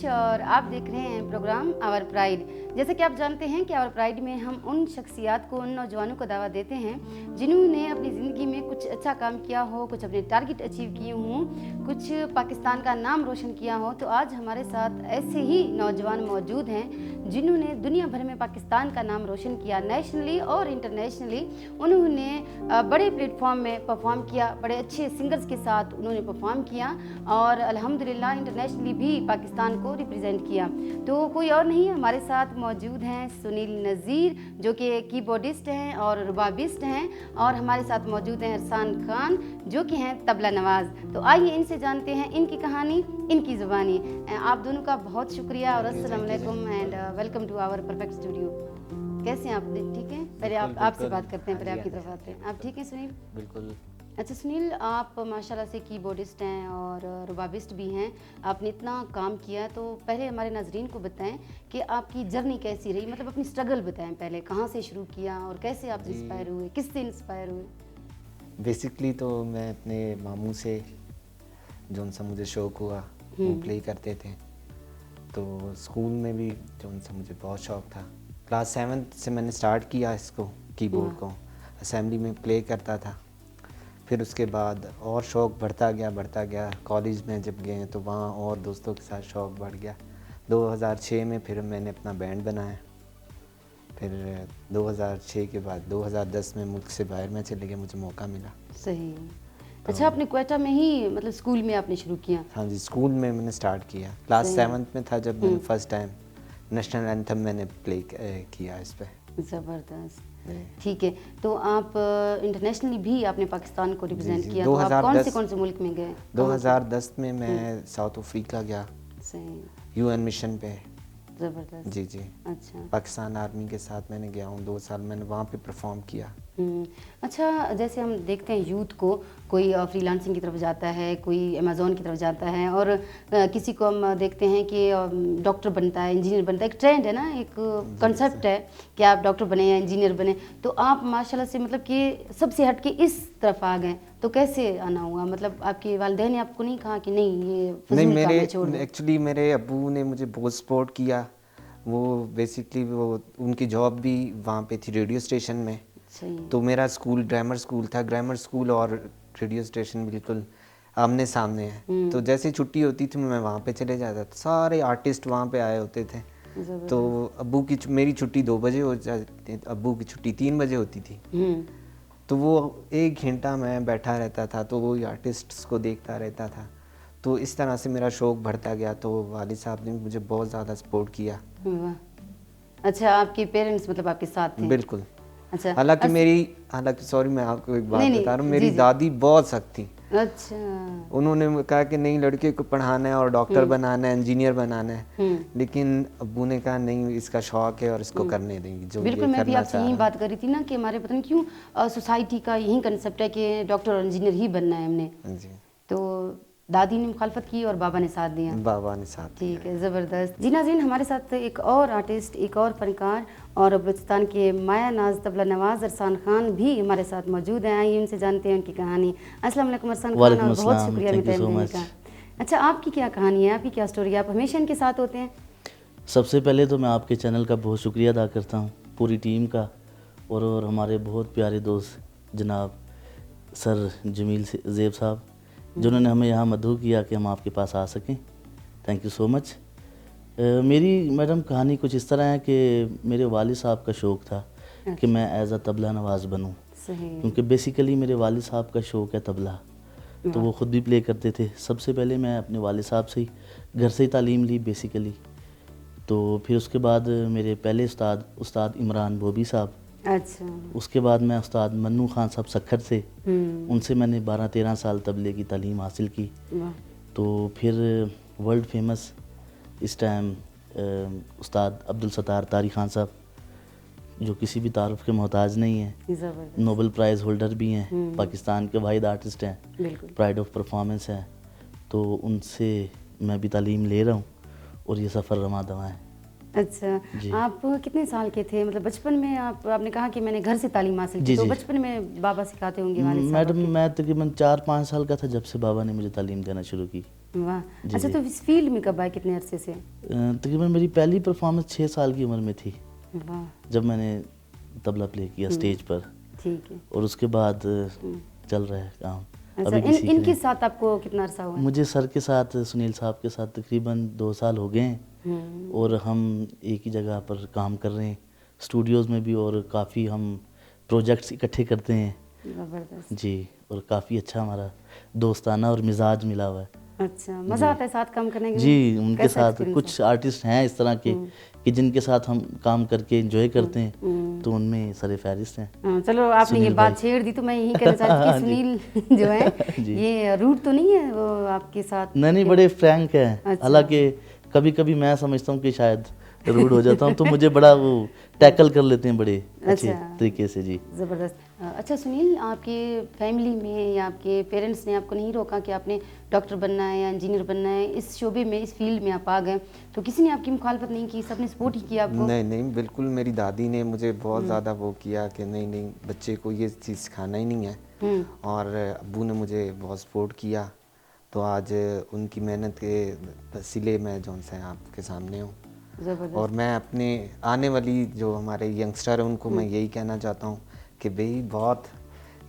आयुष और आप देख रहे हैं प्रोग्राम आवर प्राइड। जैसे कि आप जानते हैं कि आवर प्राइड में हम उन शख्सियात को, उन नौजवानों को दावा देते हैं जिन्होंने अपनी ज़िंदगी में कुछ अच्छा काम किया हो, कुछ अपने टारगेट अचीव किए हों, कुछ पाकिस्तान का नाम रोशन किया हो। तो आज हमारे साथ ऐसे ही नौजवान मौजूद हैं जिन्होंने दुनिया भर में पाकिस्तान का नाम रोशन किया, नेशनली और इंटरनेशनली। उन्होंने बड़े प्लेटफॉर्म में परफॉर्म किया, बड़े अच्छे सिंगर्स के साथ उन्होंने परफॉर्म किया और अल्हम्दुलिल्लाह इंटरनेशनली भी पाकिस्तान को रिप्रेजेंट किया। तो कोई और नहीं, हमारे साथ मौजूद हैं सुनील नज़ीर जो कि कीबोर्डिस्ट हैं और रुबाबिस्ट हैं, और हमारे साथ मौजूद हैं अरसान खान जो कि हैं तबला नवाज़। तो आइए इनसे जानते हैं इनकी कहानी, इनकी ज़ुबानी। आप दोनों का बहुत शुक्रिया और अस्सलाम वालेकुम and welcome to our perfect studio. कैसे हैं आप? ठीक हैं? पहले आपसे बात करते हैं, पहले आपकी तरफ आते हैं। आप ठीक हैं सुनील? बिल्कुल। अच्छा सुनील, आप माशाल्लाह से कीबोर्डिस्ट हैं और रुबाबिस्ट भी हैं, आपने इतना काम किया। तो पहले हमारे नाजरीन को बताएं कि आपकी जर्नी कैसी रही, मतलब अपनी स्ट्रगल बताएं, पहले कहाँ से शुरू किया और कैसे आप इंस्पायर हुए, किससे इंस्पायर हुए? बेसिकली तो मैं अपने मामू से जो उनसे मुझे शौक़ हुआ वो प्ले करते थे। तो स्कूल में भी जो उनसे मुझे बहुत शौक़ था, क्लास 7 से मैंने स्टार्ट किया इसको, कीबोर्ड को असेंबली में प्ले करता था। फिर उसके बाद और शौक़ बढ़ता गया। कॉलेज में जब गए तो वहाँ और दोस्तों के साथ शौक़ बढ़ गया। 2006 में फिर मैंने अपना बैंड बनाया। फिर 2006 के बाद 2010 में मुल्क से बाहर में चले गए, मुझे मौका मिला। सही। अच्छा, आपने क्वेटा में ही मतलब स्कूल में आपने शुरू किया? हाँ जी, स्कूल में मैंने स्टार्ट किया। क्लास 7 में था जब मैंने फर्स्ट टाइम नेशनल एंथम मैंने प्ले किया इस पे। ज़बरदस्त, ठीक है। तो आप इंटरनेशनली भी आपने पाकिस्तान को रिप्रेजेंट किया। 2010, तो आप कौन से मुल्क में गए? 2010 में मैं साउथ अफ्रीका गया। सही। यूएन मिशन पे। ज़बरदस्त। जी। अच्छा। पाकिस्तान आर्मी के साथ मैंने गया हूँ, 2 साल मैंने वहाँ पे परफॉर्म किया। अच्छा, जैसे हम देखते हैं यूथ को, कोई फ्रीलांसिंग की तरफ जाता है, कोई अमेज़ॉन की तरफ जाता है, और किसी को हम देखते हैं कि डॉक्टर बनता है, इंजीनियर बनता है। एक ट्रेंड है ना, एक कंसेप्ट है कि आप डॉक्टर बने या इंजीनियर बने। तो आप माशाल्लाह से मतलब कि सबसे हट के इस तरफ आ गए, तो कैसे आना हुआ? मतलब आपके वालिदैन ने आपको नहीं कहा कि नहीं ये फजूल काम है, छोड़ दो? एक्चुअली मेरे अब्बू ने मुझे बहुत सपोर्ट किया। वो बेसिकली वो उनकी जॉब भी वहाँ पे थी रेडियो स्टेशन में। तो मेरा स्कूल ग्रामर स्कूल था। ग्रामर स्कूल और रेडियो स्टेशन बिल्कुल आमने सामने है। तो जैसे छुट्टी होती थी मैं वहाँ पे चले जाता था। सारे आर्टिस्ट वहाँ पे आए होते थे। तो अब्बू की मेरी छुट्टी 2 बजे हो जाती, अब्बू की छुट्टी 3 बजे होती थी। तो वो 1 घंटा मैं बैठा रहता था, तो वो आर्टिस्ट्स को देखता रहता था। तो इस तरह से मेरा शौक़ बढ़ता गया। तो वालिद साहब ने मुझे बहुत ज़्यादा सपोर्ट किया। अच्छा, आपके पेरेंट्स मतलब आपके साथ थे? बिल्कुल। अच्छा। हालांकि सॉरी, मैं आपको एक बात बता रहा हूँ, मेरी दादी बहुत सख्त थी। अच्छा। उन्होंने कहा कि नहीं, लड़के को पढ़ाना है और डॉक्टर बनाना है, इंजीनियर बनाना है। लेकिन अब्बू ने कहा नहीं, इसका शौक है और इसको करने देंगे जो बिल्कुल। मैं भी आपसे यही बात कर रही थी ना कि हमारे पता नहीं क्यों सोसाइटी का यही कंसेप्ट है कि डॉक्टर और इंजीनियर ही बनना है हमने। जी। तो दादी ने मुखालफत की और बाबा ने साथ दिया। बाबा ने साथ दिया। ठीक है, ज़बरदस्त। जी नाज़रीन, हमारे साथ एक और आर्टिस्ट, एक और फनकार और बलूचिस्तान के माया नाज तबला नवाज़ अरसान खान भी हमारे साथ मौजूद हैं। आइए उनसे जानते हैं उनकी कहानी। अस्सलाम वालेकुम अरसान खान, और बहुत शुक्रिया टाइम देने का। अच्छा, आपकी क्या कहानी है, आपकी क्या स्टोरी है? आप हमेशा इनके साथ होते हैं? सबसे पहले तो मैं आपके चैनल का बहुत शुक्रिया अदा करता हूँ, पूरी टीम का, और हमारे बहुत प्यारे दोस्त जनाब सर जमील ज़ेब साहब, जिन्होंने हमें यहाँ मदऊ किया कि हम आपके पास आ सकें। Thank you so much. मेरी मैडम कहानी कुछ इस तरह है कि मेरे वालिद साहब का शौक़ था कि मैं एज़ अ तबला नवाज़ बनूं, क्योंकि बेसिकली मेरे वालिद साहब का शौक़ है तबला। तो वो ख़ुद भी प्ले करते थे। सबसे पहले मैं अपने वालिद साहब से ही घर से ही तालीम ली बेसिकली। तो फिर उसके बाद मेरे पहले उस्ताद इमरान बोबी साहब। अच्छा। उसके बाद मैं उस्ताद मन्नू खान साहब सखर से, उनसे मैंने 12-13 साल तबले की तालीम हासिल की। तो फिर वर्ल्ड फेमस इस टाइम उस्ताद अब्दुल सत्तार तारी खान साहब, जो किसी भी तारुफ के मोहताज नहीं हैं, नोबल प्राइज़ होल्डर भी हैं, पाकिस्तान के वाहिद आर्टिस्ट हैं, प्राइड ऑफ परफॉर्मेंस हैं। तो उनसे मैं भी तालीम ले रहा हूँ और ये सफ़र रमा दवा है। अच्छा, आप कितने साल के थे? मतलब बचपन में आपने कहा कि मैंने घर से तालीम हासिल की, तो बचपन में बाबा सिखाते होंगे वालिद साहब? मैडम मैं तकरीबन 4-5 साल का था जब से बाबा ने मुझे तालीम देना शुरू की। वाह, अच्छा तो इस फील्ड में कब आए, कितने अरसे से? तकरीबन मेरी पहली परफॉर्मेंस 6 साल की उम्र में थी, वाह, जब मैंने तबला प्ले किया स्टेज पर, ठीक है। और उसके बाद चल रहा है काम। अच्छा, अभी भी सीख रहे इनके हैं। साथ आपको कितना अरसा हुआ? मुझे सर के साथ, सुनील साहब के साथ तकरीबन 2 साल हो गए हैं, और हम एक ही जगह पर काम कर रहे हैं, स्टूडियोज़ में भी, और काफ़ी हम प्रोजेक्ट्स इकट्ठे करते हैं जबरदस्त जी, और काफ़ी अच्छा हमारा दोस्ताना और मिजाज मिला हुआ है। अच्छा, मज़ा आता है साथ काम करने के जी, लिए? उनके कैसा साथ experience कुछ आर्टिस्ट हैं इस तरह के कि जिनके साथ हम काम करके एंजॉय करते हैं, तो उनमें सर फहरिस्त हैं। हाँ, चलो आपने ये सुनील बात भाई। छेड़ दी तो मैं यही कहना चाहती हूँ कि सुनील जो है जी। ये रूट तो नहीं है वो आपके साथ? नहीं, बड़े फ्रैंक हैं। अच्छा। हालांकि कभी कभी मैं समझता हूँ कि शायद रूड हो जाता हूँ, तो मुझे बड़ा वो टैकल कर लेते हैं बड़े अच्छे अच्छा। तरीके से जी। ज़बरदस्त। अच्छा सुनील, आपके फैमिली में या आपके पेरेंट्स ने आपको नहीं रोका कि आपने डॉक्टर बनना है या इंजीनियर बनना है, इस शोबे में, इस फील्ड में आप आ गए, तो किसी ने आपकी मुखालफत नहीं की, सबने सपोर्ट ही किया आपको? नहीं, बिल्कुल मेरी दादी ने मुझे बहुत ज़्यादा वो किया कि नहीं बच्चे को ये चीज़ सिखाना ही नहीं है, और अब्बू ने मुझे बहुत सपोर्ट किया, तो आज उनकी मेहनत के वसीले मैं जौन से आपके सामने हूँ। और मैं अपने आने वाली जो हमारे यंगस्टर हैं उनको मैं यही कहना चाहता हूँ कि भाई बहुत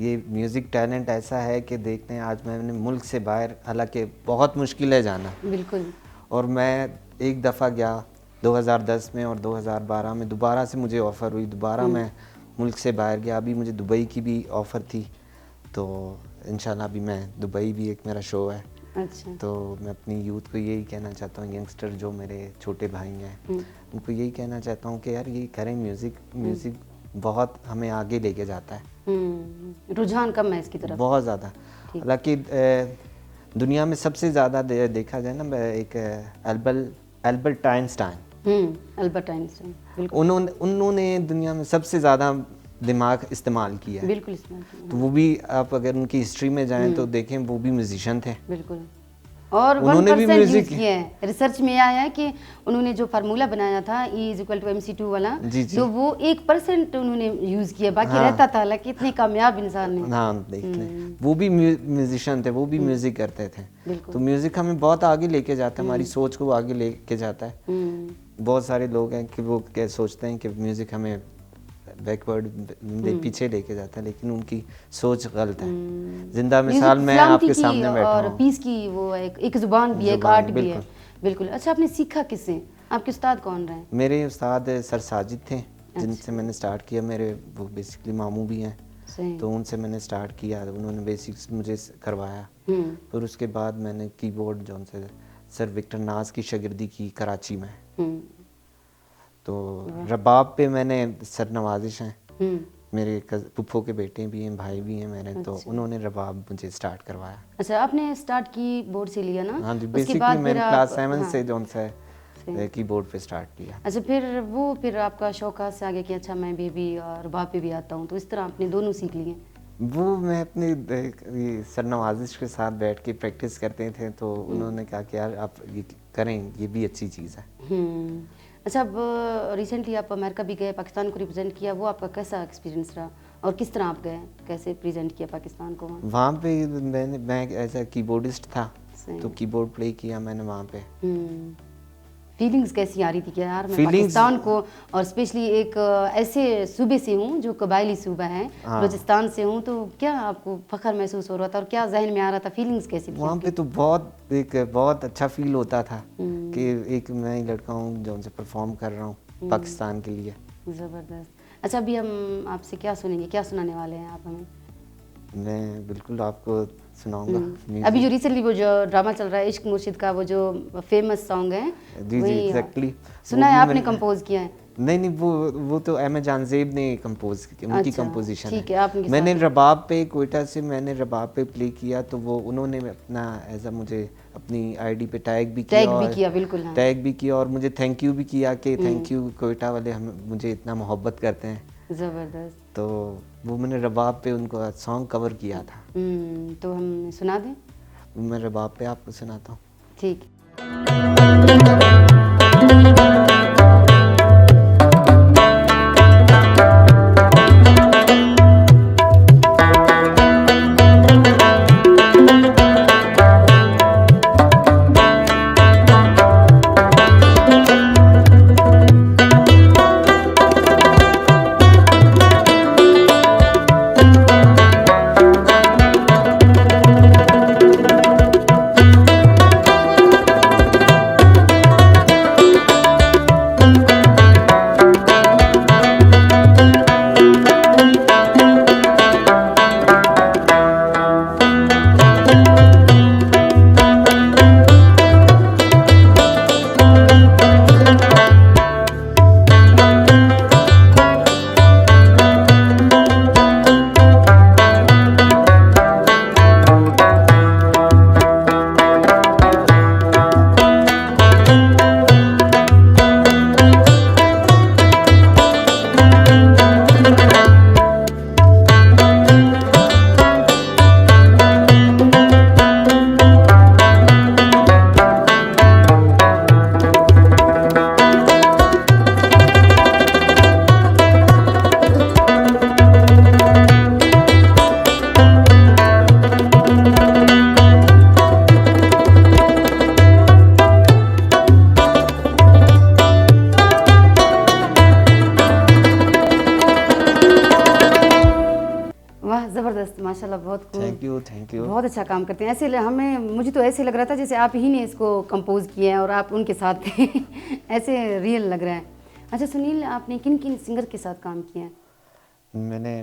ये म्यूज़िक टैलेंट ऐसा है कि देखते हैं, आज मैंने मुल्क से बाहर, हालांकि बहुत मुश्किल है जाना, बिल्कुल, और मैं एक दफ़ा गया 2010 में, और 2012 में दोबारा से मुझे ऑफ़र हुई, दोबारा मैं मुल्क से बाहर गया। अभी मुझे दुबई की भी ऑफ़र थी, तो इंशाल्लाह अभी मैं दुबई भी एक मेरा शो है। अच्छा, तो मैं अपनी यूथ को यही कहना चाहता हूँ, यंगस्टर जो मेरे छोटे भाई हैं उनको यही कहना चाहता हूँ कि यार ये करें, म्यूज़िक बहुत हमें आगे लेके जाता है। रुझान कम है इसकी तरफ बहुत ज़्यादा। हालांकि दुनिया में सबसे ज़्यादा देखा जाए ना, एक एल्बर्ट आइंस्टाइन, अल्बर्ट आइंस्टाइन, बिल्कुल उन्होंने दुनिया में सबसे ज़्यादा दिमाग इस्तेमाल किया है। बिल्कुल इस्तेमाल किया, तो वो भी आप अगर उनकी हिस्ट्री में जाएं तो देखें, वो भी म्यूजिशियन थे। बिल्कुल, और उन्होंने भी 1% म्यूजिक यूज़ किया है। रिसर्च में आया है कि उन्होंने जो फार्मूला बनाया था E=mc2 वाला, तो वो 1% उन्होंने यूज़ किया, बाकी रहता था, हालांकि इतने कामयाब इंसान ने। हाँ, देख लें, वो भी म्यूजिशियन थे, वो भी म्यूजिक करते थे। तो म्यूजिक हमें बहुत आगे लेके जाता है, हमारी सोच को आगे लेके जाता है। बहुत सारे लोग हैं कि वो क्या सोचते हैं कि म्यूजिक हमें बैकवर्ड, पीछे लेके जाता है, लेकिन उनकी सोच गलत है। जिंदा मिसाल मैं आपके सामने बैठा और हूँ। पीस की वो एक जुबान भी है, एक आर्ट भी है, बिल्कुल। अच्छा, आपने सीखा किससे? आपके उस्ताद कौन रहे? मेरे उस्ताद सर साजिद थे, जिनसे मैंने स्टार्ट किया। मेरे वो बेसिकली मामू भी हैं, तो उनसे मैंने स्टार्ट किया, उन्होंने बेसिक्स मुझे करवाया। फिर उसके बाद मैंने कीबोर्ड जो उनसे सर विक्टर नाज की शागिर्दी की कराची में। तो रबाब पे मैंने सर नवाजिश हैं, मेरे पुप्पो के बेटे भी हैं, भाई भी हैं मेरे, तो उन्होंने रबाब मुझे स्टार्ट करवाया। अच्छा, आपने स्टार्ट की बोर्ड से लिया ना? हाँ जी, बेसिकली मैंने क्लास 7 से जो उनसे कीबोर्ड पे स्टार्ट किया। अच्छा, फिर आपका शौक से आ गया कि अच्छा मैं भी और रबाब पे भी आता हूँ, तो इस तरह आपने दोनों सीख लिए? वो मैं अपने सर नवाजिश के साथ बैठ के प्रैक्टिस करते थे, तो उन्होंने कहा कि यार आप ये करें, ये भी अच्छी चीज़ है। अच्छा, अब रिसेंटली आप अमेरिका भी गए, पाकिस्तान को रिप्रेजेंट किया, वो आपका कैसा एक्सपीरियंस रहा और किस तरह आप गए, कैसे प्रेजेंट किया पाकिस्तान को वहाँ पे? मैं ऐसा कीबोर्डिस्ट था, तो कीबोर्ड प्ले किया मैंने वहाँ पे। फीलिंग्स कैसी आ रही थी कि यार मैं पाकिस्तान को, और स्पेशली एक ऐसे सूबे से हूँ जो कबायली सूबा है, बलूचिस्तान से हूँ, तो क्या आपको फख्र महसूस हो रहा था और क्या जहन में आ रहा था, फीलिंग्स कैसी थी? वहाँ पे तो बहुत अच्छा फील होता था कि एक मैं ही लड़का हूँ जो उनसे परफॉर्म कर रहा हूँ पाकिस्तान के लिए। ज़बरदस्त। अच्छा, अभी हम आपसे क्या सुनेंगे, क्या सुनाने वाले हैं आप हमें? मैं बिल्कुल आपको सुनाऊंगा। अभी जो रिसेंटली वो जो ड्रामा चल रहा है इश्क मुर्शिद का, वो जो फेमस सॉन्ग है, जी एग्जैक्टली, सुना है आपने, कंपोज किया है? नहीं, वो तो एम जानजेब ने कंपोज की, उनकी कंपोजिशन है। ठीक है, आप मैंने रबाब पे, कोयटा से मैंने रबाब पे प्ले किया, तो वो उन्होंने अपना एज मुझे अपनी आईडी पे टैग भी किया, बिल्कुल टैग भी किया, और मुझे थैंक यू भी किया कि थैंक यू कोयटा वाले हम मुझे इतना मोहब्बत करते हैं। ज़बरदस्त। तो वो मैंने रबाब पे उनको सॉन्ग कवर किया था। तो हम सुना दें? मैं रबाब पे आपको सुनाता हूँ। ठीक। واہ زبردست، ماشاءاللہ، بہت خوب، تھینک یو. بہت اچھا کام کرتے ہیں. ایسے مجھے تو ایسے لگ رہا تھا جیسے آپ ہی نے اس کو کمپوز کیا ہے اور آپ ان کے ساتھ تھے. ایسے ریئل لگ رہا ہے. اچھا سنیل، آپ نے کن کن سنگر کے ساتھ کام کیا ہے؟ میں نے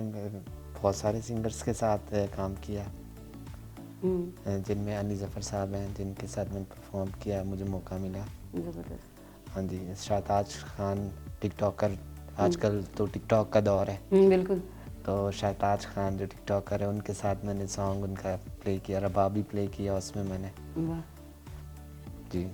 بہت سارے سنگرز کے ساتھ کام کیا، جن میں علی ظفر صاحب ہیں، جن کے ساتھ میں نے پرفارم کیا، مجھے موقع ملا. زبردست. ہاں جی. شہتاج خان ٹک ٹاکر، آج کل تو ٹک ٹاک کا دور ہے، بالکل. تو شہتاج خان جو ٹک ٹاکر ہے ان کے ساتھ میں نے سانگ ان کا پلے کیا، ربابی پلے کیا اس میں نے. جی.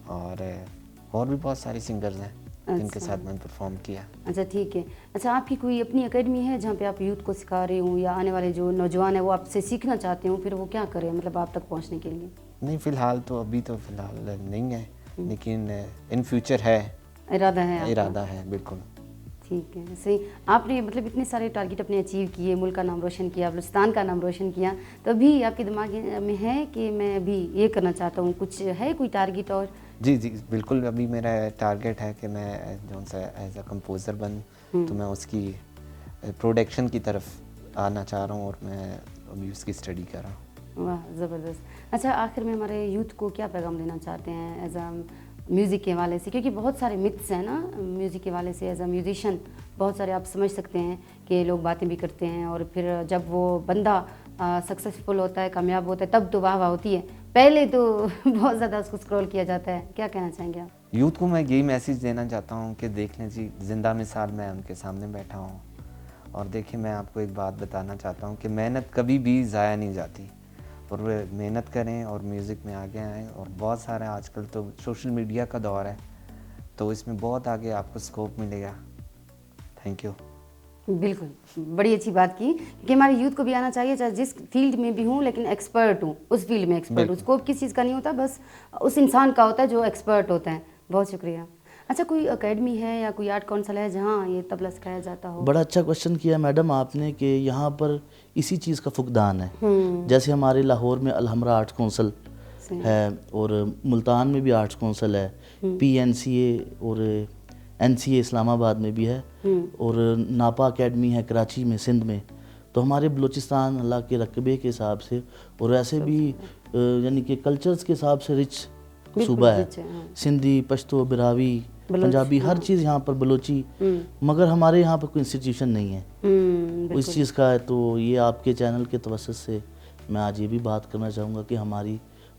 اور بھی بہت سارے سنگرز ہیں جن کے ساتھ میں نے پرفارم کیا. اچھا ٹھیک ہے. اچھا آپ کی کوئی اپنی اکیڈمی ہے جہاں پہ آپ یوتھ کو سکھا رہے ہوں، یا آنے والے جو نوجوان ہیں وہ آپ سے سیکھنا چاہتے ہوں، پھر وہ کیا کریں مطلب آپ تک پہنچنے کے لیے؟ نہیں، فی الحال تو ابھی تو فی الحال نہیں ہے، لیکن ان فیوچر ہے، ارادہ ہے آپ کا؟ ارادہ ہے بالکل. ٹھیک ہے. صحیح. آپ نے مطلب اتنے سارے ٹارگیٹ اپنے اچیو کیے، ملک کا نام روشن کیا، بلوچستان کا نام روشن کیا، تو ابھی آپ کے دماغ میں ہے کہ میں ابھی یہ کرنا چاہتا ہوں، کچھ ہے کوئی ٹارگیٹ اور؟ جی بالکل. ابھی میرا ٹارگیٹ ہے کہ میں جو سا ایز اے کمپوزر بنوں، تو میں اس کی پروڈکشن کی طرف آنا چاہ رہا ہوں، اور میں ابھی اس کی اسٹڈی کر رہا ہوں. واہ زبردست. اچھا آخر میں ہمارے یوتھ کو کیا پیغام دینا چاہتے ہیں ایز اے میوزک کے حوالے سے، کیونکہ بہت سارے متس ہیں نا میوزک کے حوالے سے، ایز اے میوزیشین بہت سارے آپ سمجھ سکتے ہیں کہ لوگ باتیں بھی کرتے ہیں، اور پھر جب وہ بندہ سکسیزفل ہوتا ہے، کامیاب ہوتا ہے، تب تو واہ واہ ہوتی ہے، پہلے تو بہت زیادہ اس کو اسکرول کیا جاتا ہے. کیا کہنا چاہیں گے آپ؟ یوتھ کو میں یہی میسیج دینا چاہتا ہوں کہ دیکھ لیں جی، زندہ مثال میں ان کے سامنے بیٹھا ہوں، اور دیکھیں میں آپ کو ایک بات بتانا چاہتا ہوں کہ محنت کبھی بھی ضائع نہیں جاتی، اور وہ محنت کریں اور میوزک میں آگے آئیں. اور بہت سارے آج کل تو سوشل میڈیا کا دور ہے، تو اس میں بہت آگے آپ کو اسکوپ ملے گا. Thank you. بالکل، بڑی اچھی بات کی کہ ہمارے یوتھ کو بھی آنا چاہیے، چاہے جس فیلڈ میں بھی ہوں، لیکن ایکسپرٹ ہوں اس فیلڈ میں. ایکسپرٹ اسکوپ کس چیز کا نہیں ہوتا، بس اس انسان کا ہوتا ہے جو ایکسپرٹ ہوتا ہے. بہت شکریہ. اچھا کوئی اکیڈمی ہے یا کوئی آرٹ کونسل ہے جہاں یہ طبلہ سکھایا جاتا ہو؟ بڑا اچھا کوشچن کیا میڈم آپ نے، کہ یہاں پر اسی چیز کا فقدان ہے. جیسے ہمارے لاہور میں الحمرا آرٹ کونسل ہے، اور ملتان میں بھی آرٹس کونسل ہے، PNCA اور NCA اسلام آباد میں بھی ہے، اور ناپا اکیڈمی ہے کراچی میں، سندھ میں. تو ہمارے بلوچستان اللہ کے رقبے کے حساب سے، اور ایسے بھی یعنی کہ کلچرز کے حساب سے رچ صوبہ ہے. سندھی، پشتو، براوی، پنجابی، ہر چیز یہاں پر، بلوچی، مگر ہمارے یہاں پر کوئی انسٹیٹیوشن نہیں ہے اس چیز کا. تو یہ آپ کے چینل کے توسط سے میں آج یہ بھی بات کرنا چاہوں گا کہ ہماری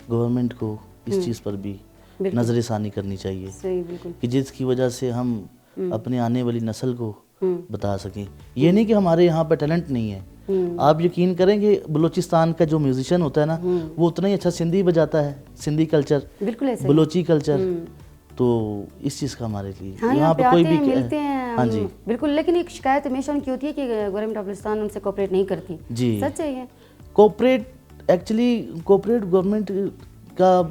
گورنمنٹ کو اس چیز پر بھی نظر ثانی کرنی چاہیے، کہ جس کی وجہ سے ہم اپنے آنے والی نسل کو بتا سکیں. یہ نہیں کہ ہمارے یہاں پہ ٹیلنٹ نہیں ہے. آپ یقین کریں کہ بلوچستان کا جو میوزیشین ہوتا ہے نا، وہ اتنا ہی اچھا سندھی بجاتا ہے، سندھی کلچر، بلوچی کلچر. تو اس چیز کا ہمارے لیے یہاں پہ کوئی بھی ملتے ہیں. ہاں جی بالکل. لیکن ایک شکایت ہمیشہ ان کی ہوتی ہے کہ گورنمنٹ آف بلوچستان ان سے کوپریٹ نہیں کرتی. جی سچ ہے یہ؟ کوپریٹ ایکچولی کوپریٹ گورنمنٹ کا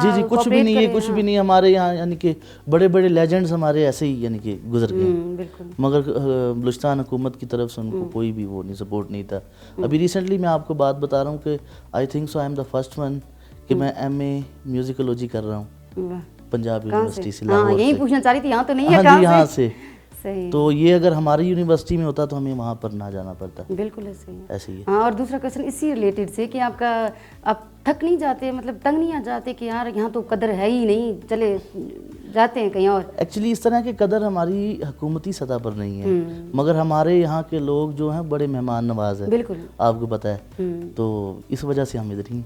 جی کچھ بھی نہیں ہے، کچھ بھی نہیں. ہمارے یہاں یعنی کہ بڑے بڑے لیجنڈز ہمارے ایسے ہی یعنی کہ گزر گئے ہیں، مگر بلوچستان حکومت کی طرف سے ان کو کوئی بھی وہ نہیں، سپورٹ نہیں تھا. ابھی ریسنٹلی میں آپ کو بات بتا رہا ہوں کہ I think so I am the first one کہ میں MA میوزیکولوجی کر رہا ہوں پنجاب یونیورسٹی سے، لاہور سے. یہی پوچھنا چاہ رہی تھی، یہاں تو نہیں ہے. ہاں جی یہاں سے. تو یہ اگر ہماری یونیورسٹی میں ہوتا تو ہمیں وہاں پر نہ جانا پڑتا. بالکل ایسے ہی. ایسے ہی. ہاں. اور دوسرا کویشچن اسی ریلیٹڈ سے کہ آپ کا آپ تھک نہیں جاتے، مطلب تنگ نہیں آ جاتے کہ یار یہاں تو قدر ہے ہی نہیں، چلے جاتے ہیں کہیں اور؟ ایکچولی اس طرح کی قدر ہماری حکومتی سطح پر نہیں ہے، مگر ہمارے یہاں کے لوگ جو ہیں بڑے مہمان نواز ہیں. بالکل آپ کو پتہ ہے. تو اس وجہ سے ہم ادھر ہی.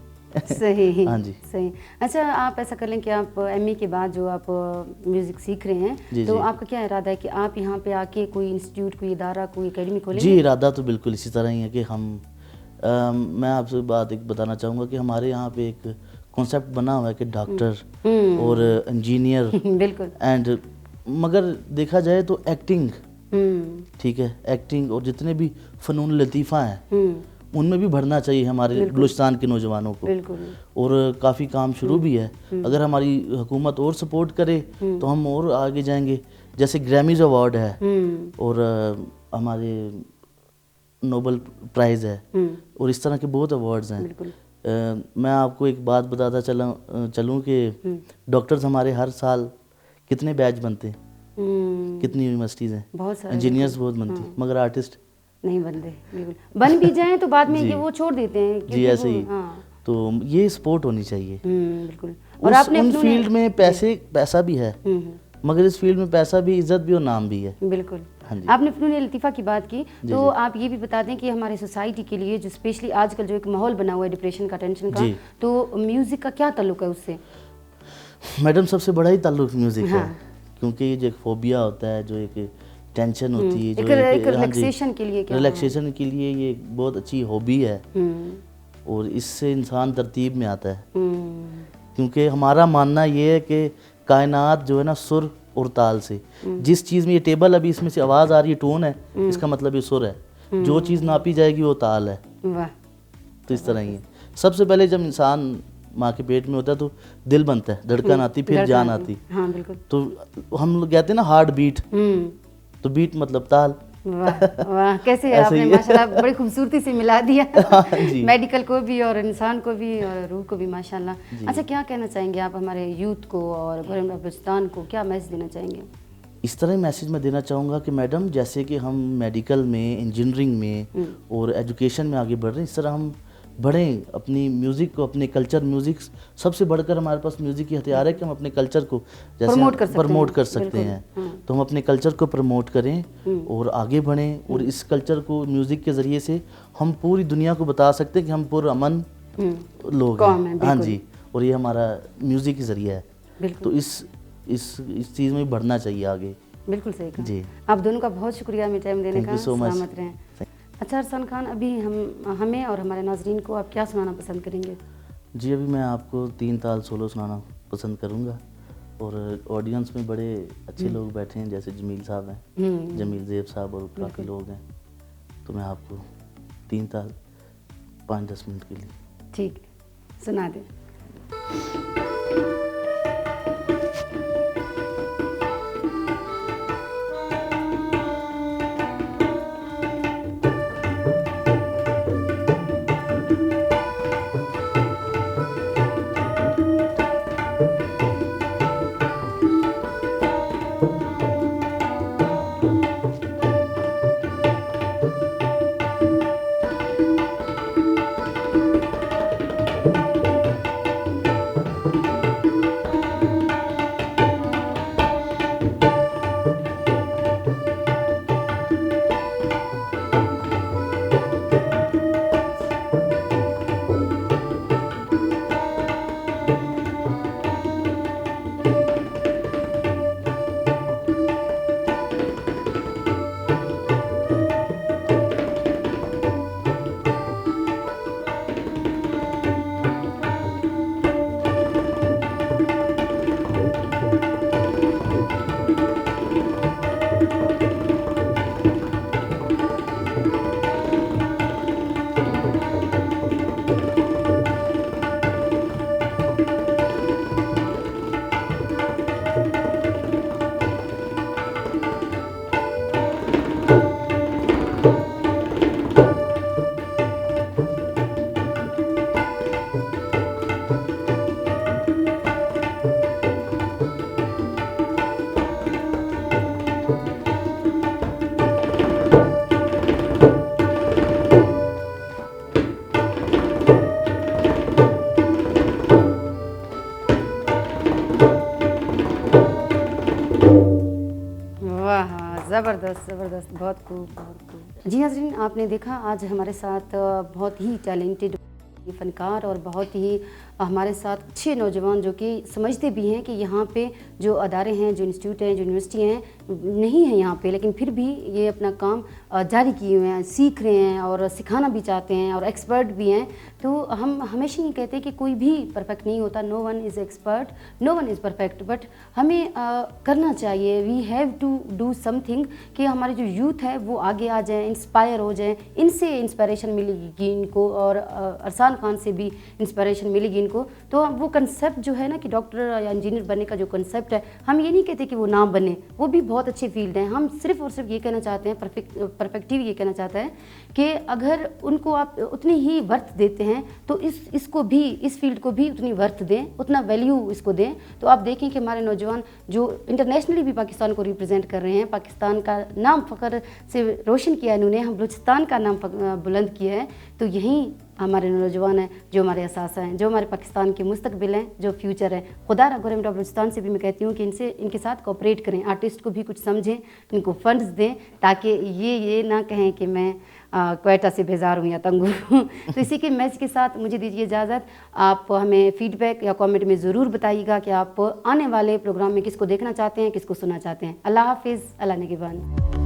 صحیح. ہاں جی صحیح. اچھا آپ ایسا کر لیں کہ آپ MA کے بعد جو آپ میوزک سیکھ رہے ہیں، تو آپ کا کیا ارادہ ہے کہ آپ یہاں پہ آ کے کوئی انسٹیٹیوٹ، کوئی ادارہ، کوئی اکیڈمی کھولیں گے؟ جی ارادہ تو بالکل اسی طرح ہی ہے کہ ہم میں آپ سے بات ایک بتانا چاہوں گا کہ ہمارے یہاں پہ ایک کانسیپٹ بنا ہوا ہے کہ ڈاکٹر اور انجینئر بالکل. اینڈ مگر دیکھا جائے تو ایکٹنگ، ٹھیک ہے، ایکٹنگ اور جتنے بھی فنون لطیفہ ہیں ان میں بھی بڑھنا چاہیے ہمارے بلوچستان کے نوجوانوں کو. اور کافی کام شروع بھی ہے. اگر ہماری حکومت اور سپورٹ کرے تو ہم اور آگے جائیں گے. جیسے گریمیز ایوارڈ ہے، اور ہمارے نوبل پرائز ہے، اور اس طرح کے بہت ایوارڈز ہیں. میں آپ کو ایک بات بتاتا چلوں کہ ڈاکٹرز ہمارے ہر سال کتنے بیچ بنتے ہیں، کتنی یونیورسٹیز ہیں، انجینئرز بہت بنتی ہیں، مگر آرٹسٹ نہیں بنتے بالکل, بن بھی جائیں تو بعد میں یہ وہ چھوڑ دیتے ہیں جی ایسے ہی. تو یہ سپورٹ ہونی چاہیے بالکل. اور آپ نے ان فیلڈ میں پیسہ بھی ہے, مگر اس فیلڈ میں پیسہ بھی, عزت بھی اور نام بھی ہے. بالکل. آپ نے فنون لطیفہ کی بات کی, تو آپ یہ بھی بتا دیں کہ ہمارے سوسائٹی کے لیے جو اسپیشلی آج کل جو ایک ماحول بنا ہوا ہے ڈپریشن کا, ٹینشن کا, تو میوزک کا کیا تعلق ہے اس سے؟ میڈم سب سے بڑا ہی تعلق میوزک ہے, کیونکہ یہ جو ایک فوبیا ہوتا ہے, جو ایک ٹینشن ہوتی ہے, جو ریلیکسیشن کے لیے, ریلیکسیشن کے لیے یہ بہت اچھی ہابی ہے, اور اس سے انسان ترتیب میں آتا ہے. کیونکہ ہمارا ماننا یہ ہے کہ کائنات جو ہے نا سر اور تال سے, جس چیز میں یہ ٹیبل ابھی اس میں سے آواز آ رہی ہے, ٹون ہے, اس کا مطلب یہ سر ہے. جو چیز ناپی جائے گی وہ تال ہے. تو اس طرح ہی ہے. سب سے پہلے جب انسان ماں کے پیٹ میں ہوتا ہے تو دل بنتا ہے, دھڑکن آتی, پھر جان آتی. تو ہم لوگ کہتے ہیں نا ہارٹ بیٹ, تو بیٹ مطلب تال. واہ کیسے آپ نے ماشاءاللہ بڑی خوبصورتی سے ملا دیا میڈیکل کو بھی اور انسان کو بھی اور روح کو بھی ماشاءاللہ. اچھا, کیا کہنا چاہیں گے آپ ہمارے یوتھ کو اور بلوچستان کو, کیا میسج دینا چاہیں گے؟ اس طرح میسج میں دینا چاہوں گا کہ میڈم جیسے کہ ہم میڈیکل میں, انجینئرنگ میں اور ایجوکیشن میں آگے بڑھ رہے ہیں, اس طرح ہم بڑھیں اپنی میوزک کو, اپنے کلچر. میوزک سب سے بڑھ کر ہمارے پاس میوزک کی ہتھیار ہے کہ ہم اپنے کلچر کو جیسے پروموٹ کر سکتے ہیں. تو ہم اپنے کلچر کو پروموٹ کریں اور آگے بڑھیں, اور اس کلچر کو میوزک کے ذریعے سے ہم پوری دنیا کو بتا سکتے ہیں کہ ہم پرامن لوگ ہیں. ہاں جی, اور یہ ہمارا میوزک کے ذریعہ ہے. تو اس چیز میں بڑھنا چاہیے آگے. بالکل صحیح کہا جی. آپ دونوں کا بہت شکریہ ہمیں ٹائم دینے کا. سلامت رہیں. اچھا ارسلان خان, ابھی ہمیں اور ہمارے ناظرین کو آپ کیا سنانا پسند کریں گے؟ جی ابھی میں آپ کو 3 تال سولو سنانا پسند کروں گا, اور آڈینس میں بڑے اچھے لوگ بیٹھے ہیں, جیسے جمیل صاحب ہیں, جمیل زیب صاحب, اور کافی لوگ ہیں. تو میں آپ کو 3 تال 5-10 منٹ کے لیے ٹھیک سنا دیں. زبردست زبردست, بہت خوب بہت خوب. جی ناظرین, آپ نے دیکھا آج ہمارے ساتھ بہت ہی ٹیلنٹڈ فنکار اور بہت ہی ہمارے ساتھ اچھے نوجوان جو کہ سمجھتے بھی ہیں کہ یہاں پہ جو ادارے ہیں, جو انسٹیٹیوٹ ہیں, جو یونیورسٹی ہیں نہیں ہیں یہاں پہ, لیکن پھر بھی یہ اپنا کام جاری کیے ہوئے ہیں, سیکھ رہے ہیں اور سکھانا بھی چاہتے ہیں اور ایکسپرٹ بھی ہیں. تو ہم ہمیشہ یہ کہتے ہیں کہ کوئی بھی پرفیکٹ نہیں ہوتا, no one is expert, no one is perfect, but ہمیں کرنا چاہیے, we have to do something کہ ہمارے جو یوتھ ہے وہ آگے آ جائیں, انسپائر ہو جائیں, ان سے انسپائریشن ملے گی ان کو. اور ارسلان इमरान खान से भी इंस्पिरेशन मिलेगी इनको। तो वो कंसेप्ट जो है ना कि डॉक्टर या इंजीनियर बनने का जो कंसेप्ट है, हम ये नहीं कहते कि वो ना बने, वो भी बहुत अच्छे फील्ड हैं। हम सिर्फ और सिर्फ ये कहना चाहते हैं, परफेक्टिव ये कहना चाहता है कि अगर उनको आप उतनी ही वर्थ देते हैं तो इसको भी, इस फील्ड को भी उतनी वर्थ दें, उतना वैल्यू इसको दें। तो आप देखें कि हमारे नौजवान जो इंटरनेशनली भी पाकिस्तान को रिप्रेजेंट कर रहे हैं, पाकिस्तान का नाम फ़ख्र से रोशन किया है इन्होंने, हम बलूचिस्तान का नाम बुलंद किया है। तो यही हमारे नौजवान हैं जो हमारे असासा हैं, जो हमारे पाकिस्तान के मुस्तकबिल हैं, जो फ्यूचर है। खुदा गवर्नमेंट ऑफ बलूचिस्तान से भी मैं कहती हूँ कि इनके साथ कोऑपरेट करें, आर्टिस्ट को भी कुछ समझें, इनको फंड्स दें, ताकि ये ना कहें कि मैं क्वेटा से बेजार हूँ या तंग हूँ। तो इसी के मैसेज के साथ मुझे दीजिए इजाज़त। आप हमें फीडबैक या कमेंट में ज़रूर बताइएगा कि आप आने वाले प्रोग्राम में किसको देखना चाहते हैं, किसको सुनना चाहते हैं। अल्लाह हाफिज़, अल्लाह निगहबान।